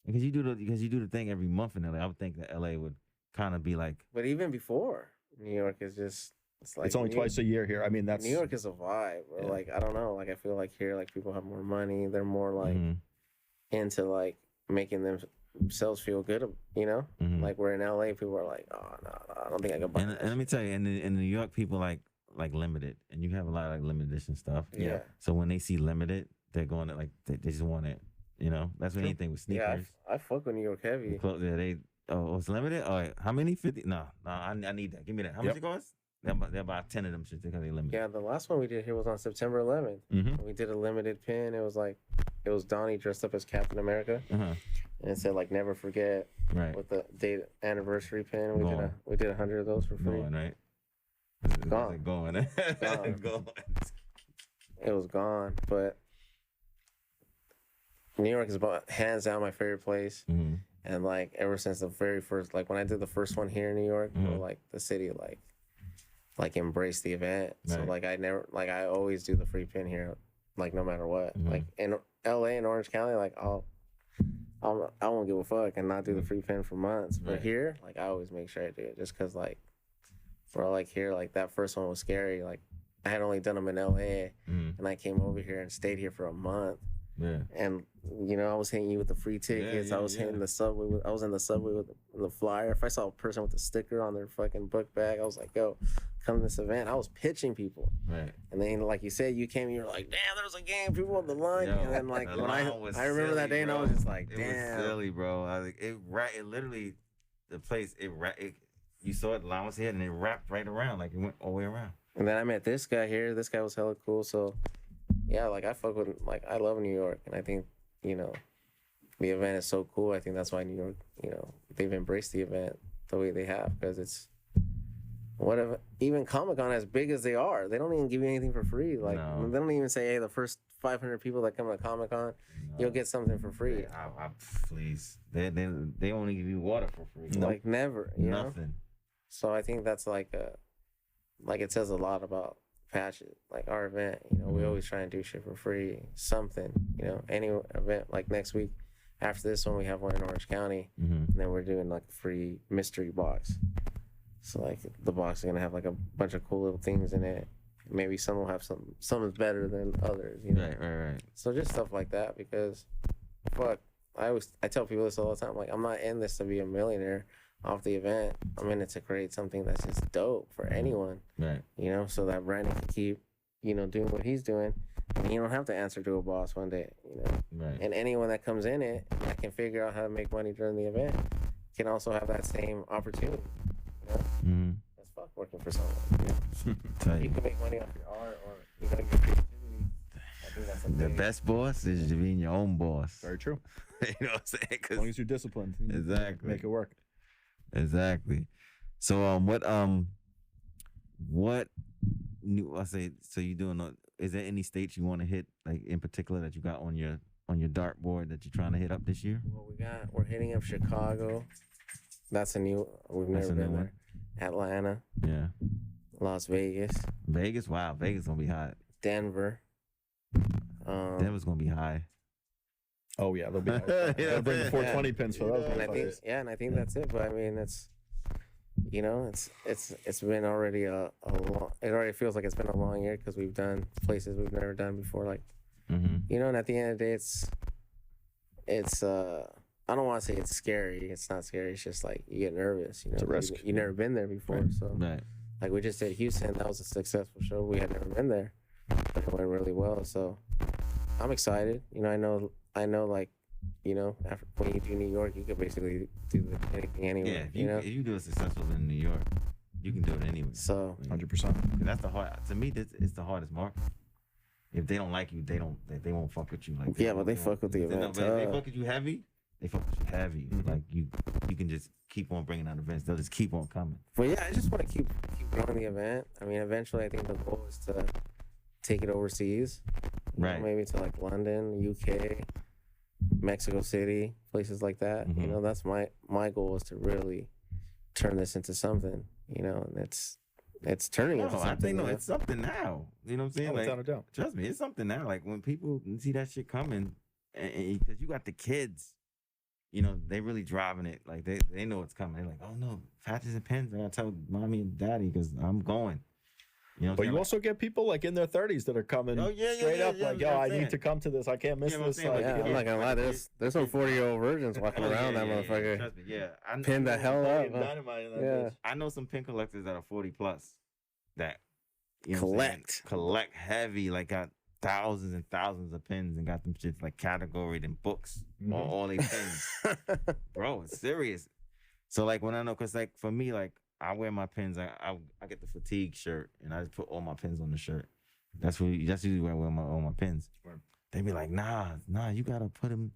Because you do the thing every month in LA. I would think that LA would kind of be like, But even before, New York is just like It's only New- twice a year here. I mean, that's New York is a vibe, bro. Yeah. Like I don't know. Like I feel like here, like people have more money. They're more like mhm, into like making themselves feel good. You know, mhm. like we're in LA, people are like, oh no, I don't think I can buy. and that let me tell you, in New York, people like limited, and you have a lot of like limited edition stuff. shit." Yeah, So when they see limited, they're going to like they just want it. You know, that's what True. anything with yeah. sneakers. I fuck with New York heavy. Yeah, they it's limited. All right, how many? 50? No, I need that. Give me that. How much Yep. it cost? They're about 10 of them shit because they limited. Yeah, the last one we did here was on September 11th. Mhm. We did a limited pin. It was Donnie dressed up as Captain America, Uh-huh. and it said like "Never Forget" Right. with the date anniversary pin. Gone. We did 100 of those for free. Going right. Gone. Going. Gone. Going. It was gone, but New York is hands down my favorite place. Mhm. And like ever since the very first, like when I did the first one here in New York, Mhm. like the city like embraced the event. So Right. like I always do the free pin here, like no matter what. Mhm. Like in LA and Orange County, like I won't give a fuck and not do the free pin for months. But Right. here, like I always make sure I do it, just cause like, bro, like here, like that first one was scary. Like I had only done them in LA, Mhm. and I came over here and stayed here for a month. Yeah. And you know, I was hitting you with the free tickets. yeah, I was yeah. hitting the subway. I was in the subway with the flyer. If I saw a person with a sticker on their fucking book bag, I was like, "Yo, come to this event." I was pitching people, Right. and then like you said, you came. And you were like, "Damn, there was a game. People on the line." Yo, and then like the when line was I remember that silly, day, and I bro. was just like, It "Damn." was silly, bro. I like it literally, the place it you saw it, the line was here, and it wrapped right around, like it went all the way around. And then I met this guy here. This guy was hella cool. So yeah, like I fuck with I love New York, and I think the event is so cool. I think that's why New York, they've embraced the event the way they have, because it's whatever. Even Comic-Con, as big as they are, they don't even give you anything for free. Like No. they don't even say, hey, the first 500 people that come to Comic-Con, you'll get something for free. Please, they only give you water for free. Like never, you know. Nothing. So I think that's like it says a lot about Patches, like our event. We Mhm. always try and do shit for free, something. Any event, like next week after this one, we have one in Orange County, Mm-hmm. and then we're doing like a free mystery box. So like the box is gonna have like a bunch of cool little things in it. Maybe some will have some is better than others. Right. So just stuff like that, because fuck, I tell people this all the time. Like I'm not in this to be a millionaire off the event. I'm in it to create something that's just dope for anyone. Right. So that Brandon can keep, doing what he's doing. And you don't have to answer to a boss one day, Right. And anyone that comes in it that can figure out how to make money during the event can also have that same opportunity. Mm-hmm. That's fuck working for someone. Tell You you, can make money off your art or your creativity. I think that's the best boss is being your own boss. very true. You know what I'm saying? As 'Cause- long as you're disciplined, you Exactly. make it work. Exactly. So what new? I say. So you doing? Is there any states you want to hit, like in particular, that you got on your dartboard that you're trying to hit up this year? Well, we're hitting up Chicago. That's a new. We've That's never a been new there. Atlanta, Yeah. Las Vegas, Vegas. Wow. Vegas gonna be hot. Denver. Denver's gonna be high. Oh yeah, they'll be. Yeah, They'll bring the 420 pins for those. And I think, motherfuckers. I think that's it. But I mean, it's been already a long. It already feels like it's been a long year, because we've done places we've never done before. Like Mm-hmm. and at the end of the day, it's I don't want to say it's scary. It's not scary. It's just like you get nervous. It's a risk. You've never been there before, Right. so Right. like we just did Houston. That was a successful show. We had never been there, but it went really well. So I'm excited. I know like you know, when you do New York, you could basically do anything anywhere. Yeah, if you do it successful in New York, you can do it anywhere. So 100%. That's the hard. To me, it's the hardest market. If they don't like you, they won't fuck with you. Like yeah, but they fuck with the event. But if they fuck with you heavy, they fuck with you heavy. Like you can just keep on bringing out events. They'll just keep on coming. But yeah, I just want to keep growing the event. I mean, eventually, I think the goal is to take it overseas. You know, Right. maybe to like London, UK, Mexico City, places like that. You know, that's my goal is to really turn this into something. You know, and it's turning into something. I think you know? it's something now. You know what I'm saying? Oh, without a doubt. Trust me, it's something now. Like when people see that shit coming, because you got the kids, you know, they really driving it. Like they know it's coming. They're like, oh no, patches and pins. I gotta tell mommy and daddy because I'm going. You know, But you also get people like in their 30s that are coming straight up like, yo, I need to come to this. I can't miss this. saying, Like, Yeah, I'm not gonna lie. There's some 40-year-old virgins walking around that motherfucker. Trust me, yeah. Pin the hell up. Huh? dynamite in that Yeah. bitch. I know some pin collectors that are 40 plus that you know what I'm saying, collect heavy, like got thousands and thousands of pins and got them shit like categoried in books on all these pins. Bro, it's serious. So like when I know, cause like for me, like I wear my pins, I get the fatigue shirt and I just put all my pins on the shirt. That's usually where I wear all my pins. Right. They be like, nah, you gotta put them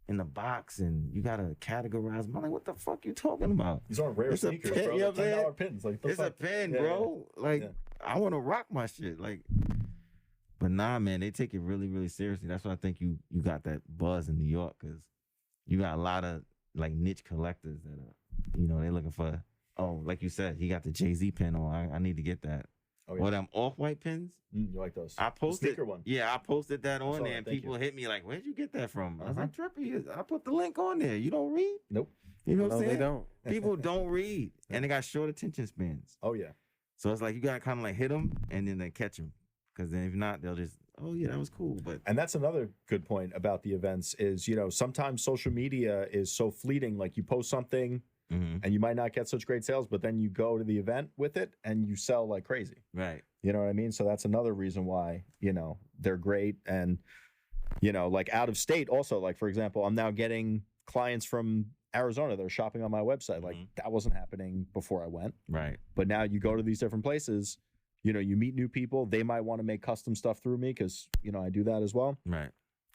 in the box and you gotta categorize them. I'm like, what the fuck you talking about? These aren't rare It's a sneakers, pin, bro. you know They're what I'm $10 pins. Like, the It's a fuck? pin, Yeah, bro. Like, Yeah. I want to rock my shit. Like, but nah, man, they take it really, really seriously. That's why I think you got that buzz in New York because you got a lot of like niche collectors that are, you know, they looking for. Oh, like you said, he got the Jay-Z pin on. I need to get that. Oh, yeah. Or them off-white pins. You like those? I posted the sneaker one. Yeah, I posted that on saw there, that, and thank people you. hit me like, "Where'd you get that from?" I was Uh-huh. like, "Trippy, I put the link on there. You don't read? Nope. You know what I'm No, saying? they don't. People don't read, and they got short attention spans. Oh, yeah. So it's like you gotta kind of like hit them, and then they catch them, because then if not, they'll just, oh yeah, that was cool. But And that's another good point about the events is, you know, sometimes social media is so fleeting. Like you post something and you might not get such great sales, but then you go to the event with it and you sell like crazy. right, You know what I mean? So that's another reason why, you know, they're great. And, you know, like out of state also, like, for example, I'm now getting clients from Arizona that are shopping on my website. Like that wasn't happening before I went. right, But now you go to these different places, you know, you meet new people. They might want to make custom stuff through me because, you know, I do that as well. right.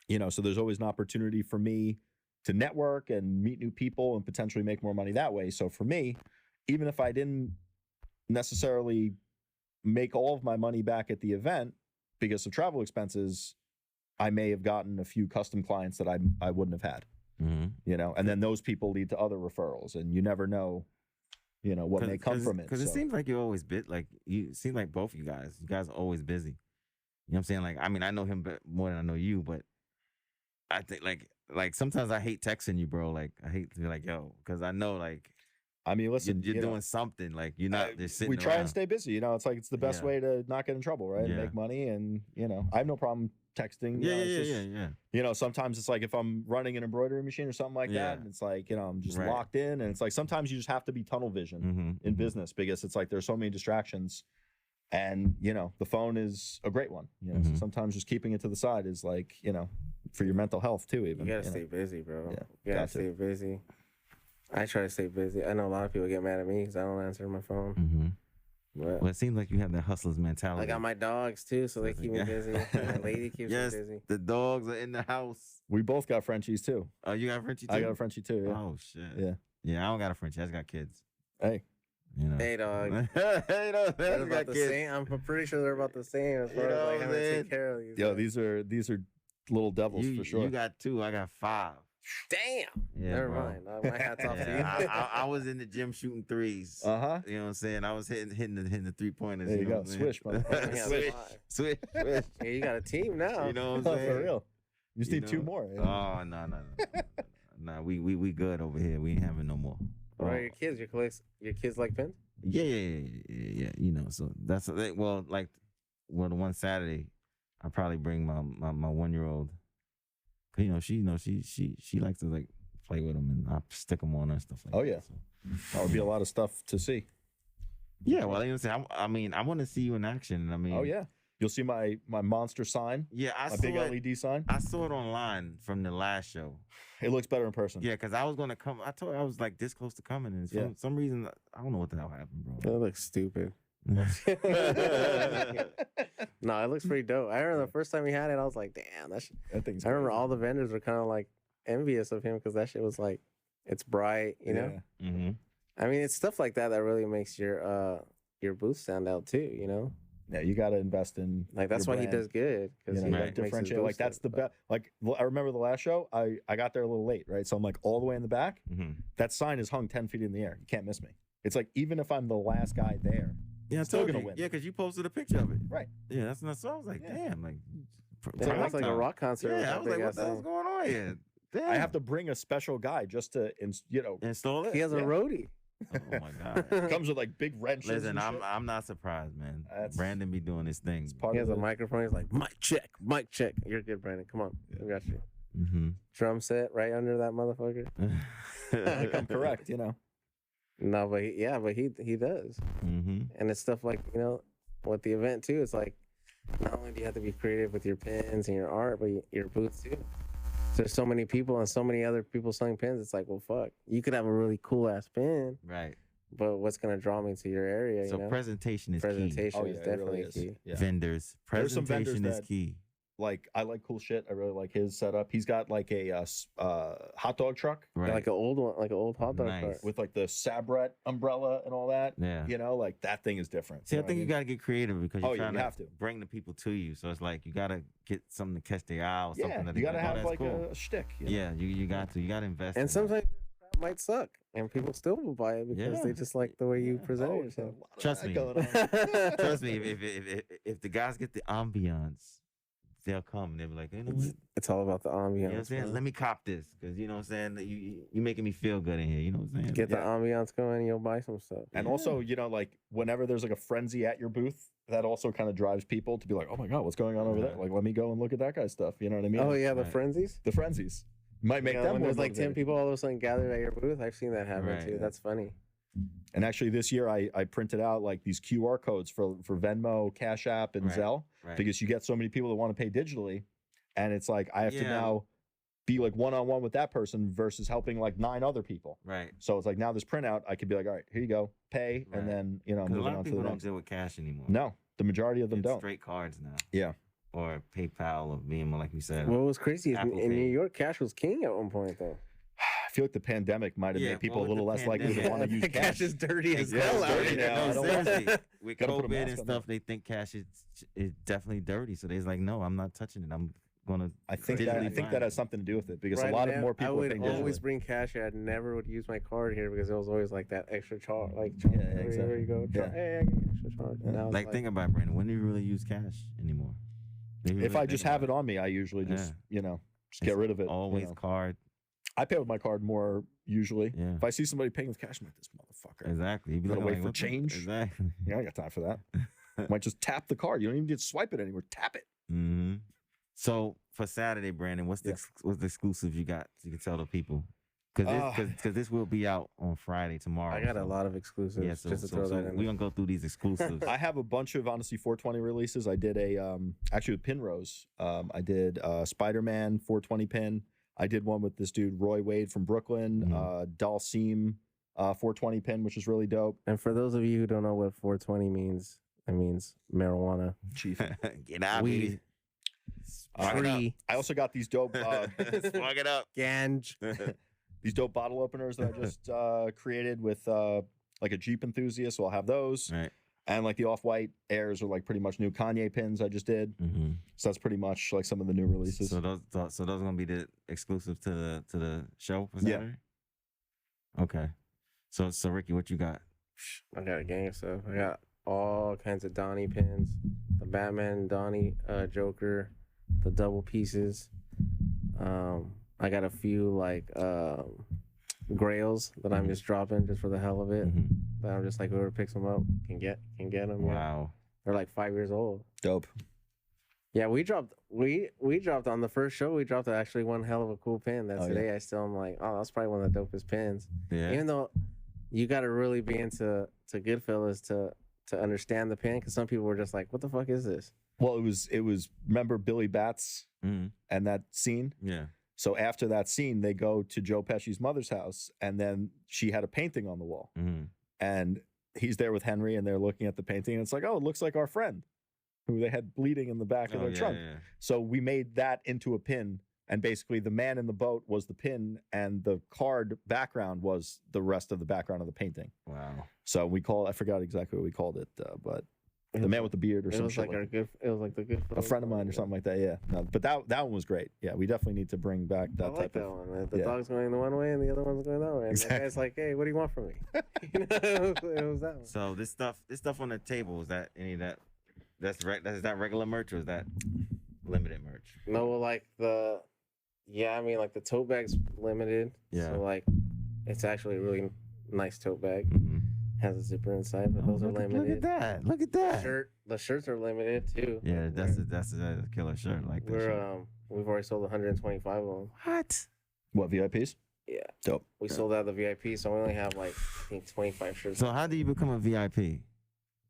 You know, so there's always an opportunity for me to network and meet new people and potentially make more money that way. So for me, even if I didn't necessarily make all of my money back at the event because of travel expenses, I may have gotten a few custom clients that I wouldn't have had, you know, and then those people lead to other referrals and you never know, you know, what may come from it. Because it seems like you're always like you seem like both you guys are always busy. You know what I'm saying? Like, I mean, I know him more than I know you, but I think like sometimes I hate texting you, bro. Like I hate to be like, yo, because I know like I mean, listen, you're you know, doing something. Like you're not just sitting we try around. and stay busy. You know, it's like it's the best Yeah. way to not get in trouble, right? And Yeah. make money. And, you know, I have no problem texting. You Yeah, know, it's yeah, just, yeah. You know, sometimes it's like if I'm running an embroidery machine or something like Yeah. that, and it's like, you know, I'm just Right. locked in. And it's like sometimes you just have to be tunnel vision in business because it's like there's so many distractions. And, you know, the phone is a great one. You know, so sometimes just keeping it to the side is like, you know, for your mental health too, even. You gotta know. stay busy, bro. Yeah, You gotta got to. stay busy. I try to stay busy. I know a lot of people get mad at me because I don't answer my phone. But Well, it seems like you have that hustler's mentality. I got my dogs too, so they keep me busy. My lady keeps Yes, me busy. the dogs are in the house. We both got Frenchies too. Oh, you got a Frenchie too? I got a Frenchie too. Yeah. Oh shit. Yeah. Yeah, I don't got a Frenchie. I just got kids. Hey. You know. Hey, dog. Hey, no, They're I about got the kids. same. I'm pretty sure they're about the same as far You know as what like I'm having to saying? take care of these. Yo, things. these are little devils You, for sure. you got 2. I got 5. Damn. Yeah, Never bro. mind. My hat's off to you. Yeah, I was in the gym shooting threes. Uh-huh. You know what I'm saying? I was hitting the 3-pointers. There you know go. what I'm saying? Swish, motherfucker. Yeah, Swish, five. swish. Yeah, you got a team now. You know what I'm No, saying? for real. You just You need 2 know? more. Oh no. Nah, we good over here. We ain't having no more. What are your kids? Your kids like pins? Yeah. You know, so that's the one Saturday, I probably bring my 1-year-old. You know, she likes to like play with them and I stick them on her and stuff like that. Oh, yeah. So. That would be a lot of stuff to see. Yeah, well, you know what I'm saying? I mean, I want to see you in action. I mean, Oh, yeah. You'll see my monster sign, Yeah, I my saw big it. LED sign. I saw it online from the last show. It looks better in person. Yeah, because I was gonna come. I told you I was like this close to coming, and for some reason I don't know what the hell happened, That bro. looks stupid. No, it looks pretty dope. I remember the first time he had it, I was like, damn, that shit. That thing's I remember crazy. all the vendors were kind of like envious of him because that shit was like, it's bright, you know? Yeah. Mm-hmm. I mean, it's stuff like that that really makes your booth stand out too, you know? Yeah, you got to invest in. Like, that's your why he brand. does good. You know, he you gotta Right. differentiate. Like that's the best. Like I remember the last show, I got there a little late, right? So I'm like all the way in the back. Mm-hmm. That sign is hung 10 feet in the air. You can't miss me. It's like even if I'm the last guy there, Yeah, I Still told gonna you. win. Yeah, because you posted a picture of it. Right. Yeah, that's so I was like, Yeah. damn, like. Damn, it looks like a time. rock concert. with Yeah, I that was like, big what ass the hell's thing. going on here? Damn. I have to bring a special guy just to, install it. He has a Yeah. roadie. Oh my god. comes with like big wrenches. Listen, and I'm shit. I'm not surprised, man. That's- Brandon be doing his thing. It's part He of has a the, microphone. He's like, mic check, mic check. You're good, Brandon. Come on. We got you. Mm-hmm. Drum set right under that motherfucker. I'm correct, you know. No, but he does. Mm-hmm. And it's stuff like, you know, with the event too, it's like not only do you have to be creative with your pins and your art, but your booth too. There's so many people and so many other people selling pins. It's like, well, fuck. You could have a really cool ass pin, Right. but what's gonna draw me to your area? So you know? presentation is Presentation Oh, is yeah, it really definitely is. key. Yeah. key. Vendors. There's some vendors Presentation is that- key. Like I like cool shit. I really like his setup. He's got like a hot dog truck Right. Like an old one, like an old hot dog Nice. cart. with like the Sabret umbrella and all that. Yeah. You know, like that thing is different. See, I know what think you mean? got to get creative because you're Oh, yeah, trying you to, have to. bring the people to you. So it's like you got to get something to catch their eye or something Yeah, that you they got to like, oh, have that's like cool. a shtick. You know? Yeah, you got to invest. in And that. sometimes it might suck, and people still will buy it because Yeah. they just like the way you Yeah. present Oh, there's a yourself. lot of Trust that me. going on. Trust me, if the guys get the ambiance, they'll come and they'll be like, you know what? It's all about the ambiance. You know what I'm saying? man. Let me cop this because you know what I'm saying. That you making me feel good in here. You know what I'm saying? Get the Yeah. ambiance going, and you'll buy some stuff. And Yeah. also, you know, like whenever there's like a frenzy at your booth, that also kind of drives people to be like, oh my God, what's going on over there? Uh-huh. Like, let me go and look at that guy's stuff. You know what I mean? Oh yeah, the Right. frenzies. The frenzies might make Yeah, them when more there's like 10 motivated. people all of a sudden gathered at your booth. I've seen that happen Right. too. That's funny. And actually, this year I printed out like these QR codes for Venmo, Cash App, and Right. Zelle Right. because you get so many people that want to pay digitally, and it's like I have to Yeah. now be like one-on-one with that person versus helping like 9 other people. Right. So it's like now this printout, I could be like, all right, here you go, pay, Right. and then you know 'Cause a moving lot on of to people the don't next. deal with cash anymore. No, the majority of them It's don't. straight cards now. Yeah. Or PayPal or Venmo, like you said. What was crazy is Apple in New Pay. York, cash was king at one point though. I feel like the pandemic might have Yeah, made people well, a with little the less likely to pandemic- want to use The cash. is dirty as Yeah, hell it's out dirty here. now. I No, don't want- seriously. With Gotta put a COVID mask and on stuff, they think cash is definitely dirty. So they're like, no, I'm not touching it. I'm gonna. I think digitally that buy has it. something to do with it because Right a lot of now, more people I are would paying always digitally. bring cash here. I never would use my card here because it was always like that extra charge. Like, Yeah, everywhere exactly. you go, Yeah. hey, I get an extra charge. Yeah. Now it's Like, think about it, Brandon. When do you really use cash anymore? Do you If really I just think have it about on me, I usually just Yeah. you know just get rid of it. you Always know. card. I pay with my card more usually. Yeah. If I see somebody paying with cash, I'm like, this motherfucker. Exactly. You be Gotta looking wait like, for what the- change. Exactly. Yeah, I got time for that. Might just tap the card. You don't even need to swipe it anymore. Tap it. hmm So for Saturday, Brandon, what's the Yeah. what's the exclusive you got so you can tell the people? Because this will be out on Friday tomorrow. I got a so- lot of exclusives Yeah, so, just to so, throw so that in. we're gonna go through these exclusives. I have a bunch of honestly 420 releases. I did a actually with pin rows. I did Spider-Man 420 pin. I did one with this dude Roy Wade from Brooklyn. Dalsim 420 pin, which is really dope. And for those of you who don't know what 420 means, it means marijuana. Chief. Get out, Weed. baby. Spark it up. Tree. I also got these dope Spark it up. Ganj. these dope bottle openers that I just created with like a Jeep enthusiast. So I'll have those. Right. And like the off-white airs are like pretty much new Kanye pins I just did. Mm-hmm. So that's pretty much like some of the new releases. So those are gonna be the exclusive to the show for Yeah. Saturday. Okay. So Ricky, what you got? I got a gang of stuff. I got all kinds of Donnie pins. The Batman Donnie Joker, the double pieces. I got a few like grails that I'm just dropping just for the hell of it. Mhm. That I'm just like whoever picks them up can get them. Yeah. Wow. They're like 5 years old. Dope. Yeah, we dropped on the first show. We dropped actually one hell of a cool pin. That Oh, today I still am like, oh, that's probably one of the dopest pins. Yeah. Even though you got to really be into Goodfellas to understand the pin? Because some people were just like, "What the fuck is this?" Well, it was. Remember Billy Bats Mhm. and that scene. Yeah. So after that scene, they go to Joe Pesci's mother's house, and then she had a painting on the wall, Mhm. and he's there with Henry, and they're looking at the painting, and it's like, oh, it looks like our friend, who they had bleeding in the back of Oh, their yeah, trunk. yeah. So we made that into a pin, and basically the man in the boat was the pin, and the card background was the rest of the background of the painting. Wow. So I forgot exactly what we called it, but It the was- man with the beard or It some was shit like like our that. good. It was like the good. A friend of mine or something like that. Yeah, no, but that one was great. Yeah, we definitely need to bring back I that like type that of. one. The yeah. dog's going the one way and the other one's going that way. And the Exactly. guy's like, "Hey, what do you want from me?" You know, it was that one. So this stuff on the table, is that any of that? Is that regular merch or is that limited merch? No, well, like I mean, like the tote bag's limited. Yeah. So like, it's actually a really nice tote bag. Mm-hmm. Has a zipper inside, but those are limited. Look at that! Look at that! The shirts are limited too. Yeah, Like, that's a killer shirt. Like that. we're shirt. we've already sold 125 of them. What? What VIPs? Yeah, Dope. we Yeah. sold out the VIP, so we only have like I think 25 shirts. So how do you become a VIP?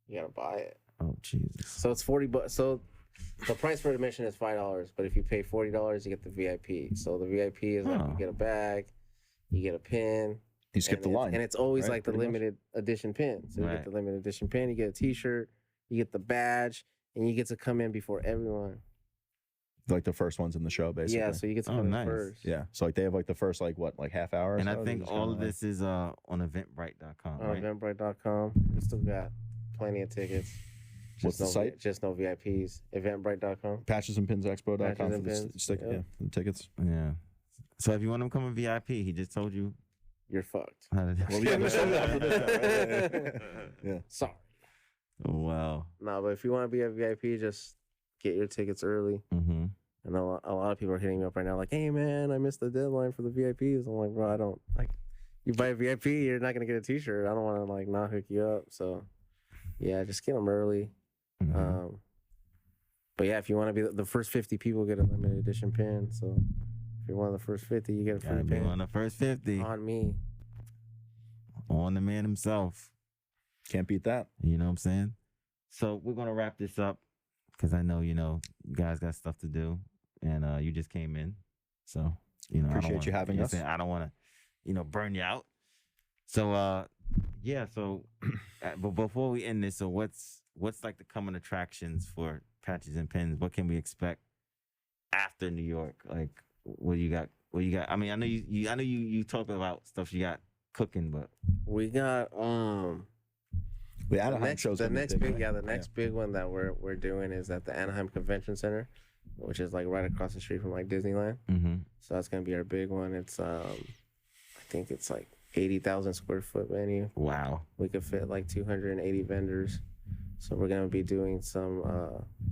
You gotta buy it. Oh Jesus! So it's $40. So the price for admission is $5, but if you pay $40, you get the VIP. So the VIP is like Oh. you get a bag, you get a pin. You skip the line. And it's always right? like the Pretty much. limited edition pin. So you Right. get the limited edition pin, you get a T-shirt, you get the badge, and you get to come in before everyone. Like the first ones in the show, basically. Yeah, so you get to Oh, come nice. in first. Yeah, so like they have like the first like half hour. Or And so, I they think just all kinda of like- this is on Eventbrite.com, On right? Eventbrite.com. We still got plenty of tickets. What's the no, site? Just no VIPs. Eventbrite.com. patchesandpinsexpo.com Patches for and the Pins, stick, yeah. yeah, for the tickets. Yeah. So if you want to become a VIP, he just told you You're fucked. how to. Well, yeah, this one after this guy, right? Yeah. Sorry. Wow. No, but if you want to be a VIP, just get your tickets early. Mm-hmm. I know a lot of people are hitting me up right now, like, "Hey man, I missed the deadline for the VIPs." I'm like, bro, I don't like. You buy a VIP, you're not gonna get a T-shirt. I don't want to like not hook you up. So, yeah, just get them early. Mm-hmm. But yeah, if you want to be the first 50 people get a limited edition pin. So if you're one of the first 50, you get a free Gotta be pin one of the first 50 on me. on the man himself. Can't beat that. You know what I'm saying? So we're gonna wrap this up because I know you guys got stuff to do, and you just came in, so I don't Appreciate you wanna- having know us. what I'm saying? I don't want to, burn you out. So yeah. So, but before we end this, so what's like the coming attractions for Patches and Pins? What can we expect after New York? Like, what do you got? What you got? I mean, I know you talk about stuff you got cooking, but We got The Anaheim show's the gonna be next big, big right? the next big one that we're doing is at the Anaheim Convention Center, which is like right across the street from like Disneyland. mm-hmm. So that's gonna be our big one. It's I think it's like 80,000 square foot venue. Wow. We could fit like 280 vendors. So we're gonna be doing some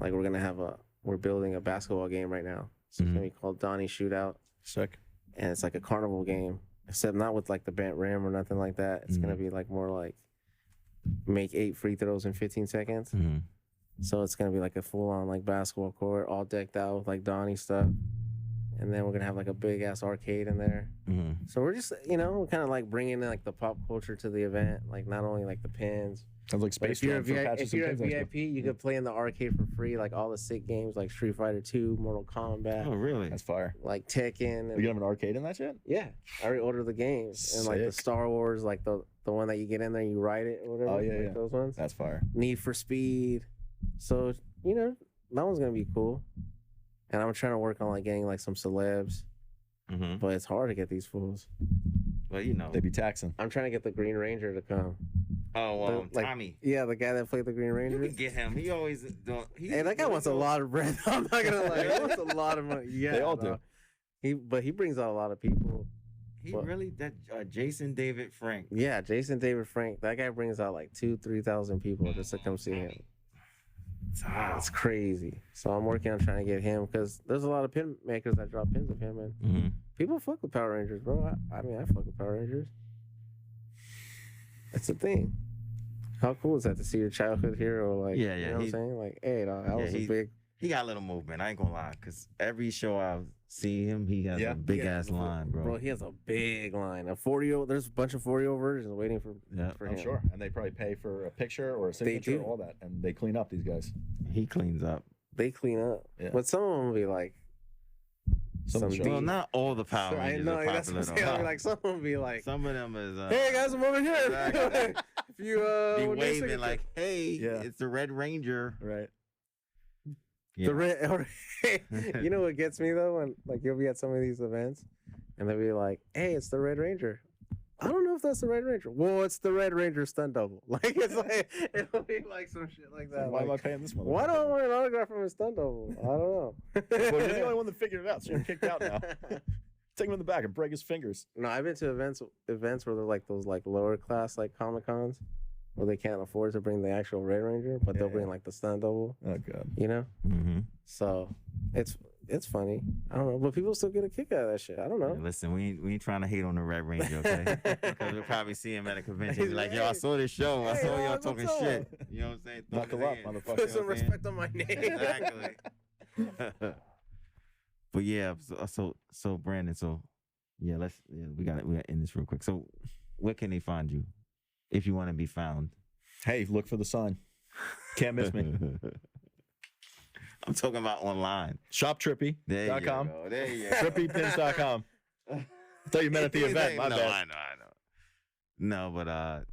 like we're building a basketball game right now. So it's gonna be called Donnie Shootout, Sick. and it's like a carnival game, except not with like the bent rim or nothing like that. It's gonna be like more like make 8 free throws in 15 seconds. Mm-hmm. So it's gonna be like a full on like basketball court, all decked out with like Donnie stuff. And then we're gonna have like a big ass arcade in there. Mm-hmm. So we're just we're kind of like bringing in like the pop culture to the event, like not only like the pins. Sounds like But Space if you're a, Jam for VIP, Patches if you're a and Pins Expo. VIP, you could play in the arcade for free, like all the sick games like Street Fighter 2, Mortal Kombat, Oh, really? That's fire. like Tekken. Are you And, gonna have an arcade in that shit? yeah, I already ordered the games and like the Sick. Star Wars, like the one that you get in there, you ride it or whatever. Oh, yeah, like yeah. those ones. That's fire. Need for Speed. So that one's gonna be cool. And I'm trying to work on like getting like some celebs, Mm-hmm. but it's hard to get these fools. But They be taxing. I'm trying to get the Green Ranger to come. oh, like- Tommy. Yeah, the guy that played the Green You Ranger. can get him. He always don't. Hey, that guy wants a lot of bread. I'm not gonna lie. He wants a lot of money. Yeah, They all do. But he brings out a lot of people. He What? really that Jason David Frank. Yeah, Jason David Frank. That guy brings out like 2,000-3,000 people just to come see him. It's crazy. So I'm working on trying to get him because there's a lot of pin makers that drop pins of him, and Mm-hmm. people fuck with Power Rangers, bro. I mean, I fuck with Power Rangers. That's the thing. How cool is that to see your childhood hero? Like, Yeah, yeah, You know what I'm he- saying? Like, hey, dog, I Yeah, was he- a big. He got a little movement. I ain't gonna lie, cause every show I've seen him, he has Yeah. a big ass line, bro. Bro, he has a big line. A 40. There's a bunch of 40 versions waiting for Yeah, for I'm him. sure. And they probably pay for a picture or a signature, do. all that. And they clean up these guys. he cleans up. They clean up, Yeah. but some of them will be like Some of the some shows. Well, not all the Power I Rangers know are that's what popular I'm saying. though. Like some of them be like, Some of them is "Hey guys, I'm over here." Exactly. If you be want to waving signature- like, "Hey, Yeah. it's the Red Ranger." Right. Yeah. The red. You know what gets me though, when like you'll be at some of these events, and they'll be like, "Hey, it's the Red Ranger." I don't know if that's the Red Ranger. Well, it's the Red Ranger stunt double. Like it's like it'll be like some shit like that. Why am I Like, paying this motherfucker? why do I want an autograph from a stunt double? I don't know. Well, you're the only one that figured it out, so you're kicked out now. Take him in the back and break his fingers. No, I've been to events where they're like those like lower class like Comic Cons where they can't afford to bring the actual Red Ranger, but they'll bring Yeah. like the stunt double, Oh god. you know? Mm-hmm. So it's funny. I don't know, but people still get a kick out of that shit. I don't know. Listen, we ain't trying to hate on the Red Ranger, okay? Because we'll probably see him at a convention. Be like, yo, I saw this show. I Hey, saw dog, y'all what's talking up? shit. You know what I'm saying? Throw Knuckle his up, hand. motherfucker. Put some what I'm saying? respect on my name. Exactly. But yeah, so Brandon, yeah, we got to end this real quick. So, where can they find you if you want to be found? Hey, look for the sign. Can't miss me. I'm talking about online. ShopTrippy.com. There you go. There you go. Trippypins.com. I thought you meant at the event. My no, bad. I know. No, but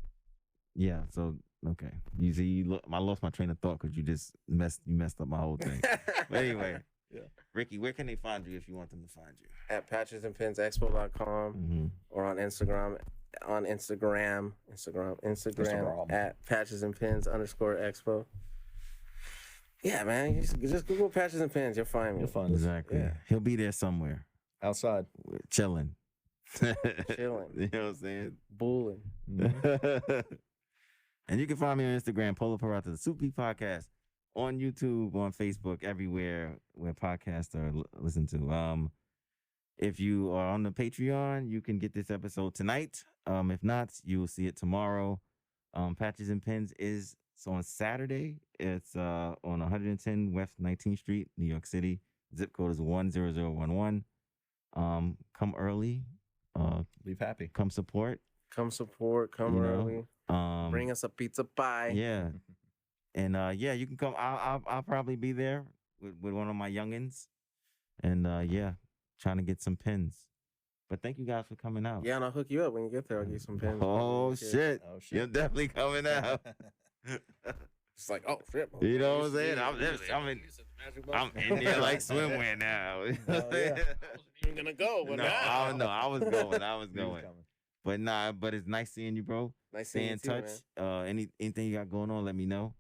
yeah. So okay, you see, I lost my train of thought because you messed up my whole thing. But anyway, Yeah. Ricky, where can they find you if you want them to find you? At patchesandpinsexpo.com Mm-hmm. or on Instagram at patchesandpins_expo. Yeah, man. You just Google Patches and Pins. You'll find me. You'll find us Exactly. Yeah. He'll be there somewhere, outside. chilling. Chilling. You know what I'm saying? Bulling. And you can find me on Instagram, Polo Parata, the Super Podcast, on YouTube, on Facebook, everywhere where podcasts are listened to. If you are on the Patreon, you can get this episode tonight. If not, you will see it tomorrow. Patches and Pins is on Saturday. It's on 110 West 19th Street, New York City. Zip code is 10011. Come early. Leave happy. Come support. Come support. Come You know, early. Bring us a pizza pie. Yeah. And yeah, you can come. I'll probably be there with one of my youngins. And yeah, trying to get some pins. But thank you guys for coming out. Yeah, and I'll hook you up when you get there. I'll give you some pins. Oh shit. Oh You're shit. definitely coming out. It's like, oh shit. You know what I'm saying? I'm in there like swimwear now. yeah. I wasn't even gonna go, but No, now. I was going. I was He was going. coming. But nah, but it's nice seeing you, bro. Nice Stay seeing in you too, touch. man. Anything you got going on, let me know.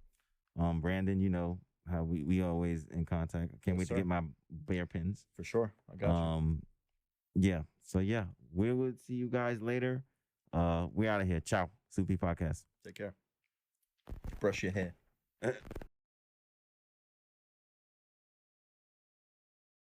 Brandon, you know how we always in contact. I can't Yes, wait sir. to get my bear pins. For sure. I got you. Yeah. So yeah, we will see you guys later. We're out of here. Ciao. Super Podcast. Take care. Brush your hair.